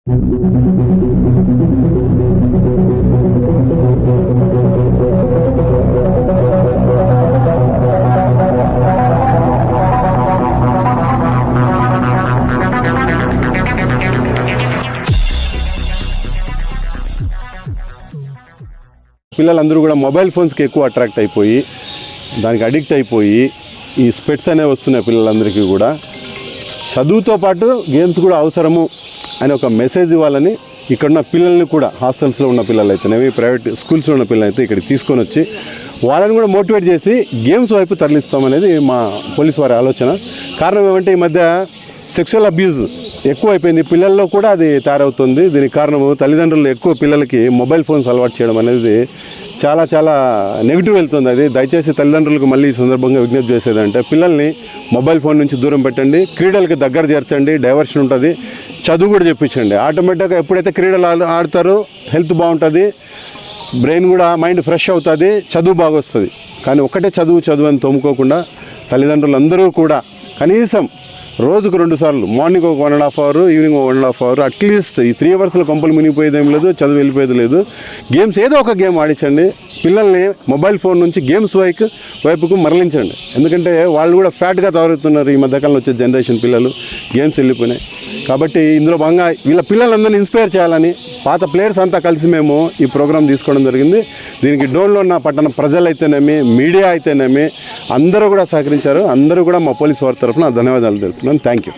పిల్లలందరూ కూడా మొబైల్ ఫోన్స్కి ఎక్కువ అట్రాక్ట్ అయిపోయి దానికి అడిక్ట్ అయిపోయి ఈ స్పెట్స్ అనేవి వస్తున్నాయి పిల్లలందరికీ కూడా. చదువుతో పాటు గేమ్స్ కూడా అవసరము అని ఒక మెసేజ్ ఇవ్వాలని ఇక్కడున్న పిల్లల్ని కూడా, హాస్టల్స్లో ఉన్న పిల్లలు అయితేనేవి, ప్రైవేట్ స్కూల్స్లో ఉన్న పిల్లలు అయితే ఇక్కడికి తీసుకొని వచ్చి వాళ్ళని కూడా మోటివేట్ చేసి గేమ్స్ వైపు తరలిస్తామనేది మా పోలీసు వారి ఆలోచన. కారణం ఏమంటే ఈ మధ్య సెక్షువల్ అబ్యూజ్ ఎక్కువ అయిపోయింది, పిల్లల్లో కూడా అది తయారవుతుంది. దీనికి కారణము తల్లిదండ్రులు ఎక్కువ పిల్లలకి మొబైల్ ఫోన్స్ అలవాటు చేయడం అనేది చాలా చాలా నెగిటివ్ వెళ్తుంది. అది దయచేసి తల్లిదండ్రులకు మళ్ళీ ఈ సందర్భంగా విజ్ఞప్తి చేసేదంటే పిల్లల్ని మొబైల్ ఫోన్ నుంచి దూరం పెట్టండి, క్రీడలకి దగ్గర చేర్చండి, డైవర్షన్ ఉంటుంది, చదువు కూడా చెప్పించండి. ఆటోమేటిక్గా ఎప్పుడైతే క్రీడలు ఆడతారో హెల్త్ బాగుంటుంది, బ్రెయిన్ కూడా మైండ్ ఫ్రెష్ అవుతుంది, చదువు బాగా వస్తుంది. కానీ ఒక్కటే చదువు అని తోముకోకుండా తల్లిదండ్రులందరూ కూడా కనీసం రోజుకు 2 సార్లు, మార్నింగ్ ఒక 1.5 అవర్, ఈవినింగ్ ఒక 1.5 అవర్, అట్లీస్ట్ ఈ 3 అవర్స్లో కొంపలు మునిగిపోయేది ఏం లేదు, చదువు వెళ్ళిపోయేది లేదు. గేమ్స్ ఏదో ఒక గేమ్ ఆడించండి, పిల్లల్ని మొబైల్ ఫోన్ నుంచి గేమ్స్ వైపుకు మరలించండి. ఎందుకంటే వాళ్ళు కూడా ఫ్యాట్గా తయారవుతున్నారు ఈ మధ్యకాలంలో వచ్చే జనరేషన్ పిల్లలు, గేమ్స్ వెళ్ళిపోయినాయి. కాబట్టి ఇందులో భాగంగా వీళ్ళ పిల్లలందరినీ ఇన్స్పైర్ చేయాలని పాత ప్లేయర్స్ అంతా కలిసి మేము ఈ ప్రోగ్రాం తీసుకోవడం జరిగింది. దీనికి డోన్లో ఉన్న పట్టణ ప్రజలైతేనేమి, మీడియా అయితేనేమి అందరూ కూడా సహకరించారు. అందరూ కూడా మా పోలీసు వారి తరఫున ధన్యవాదాలు తెలుపుతున్నాను. Thank you.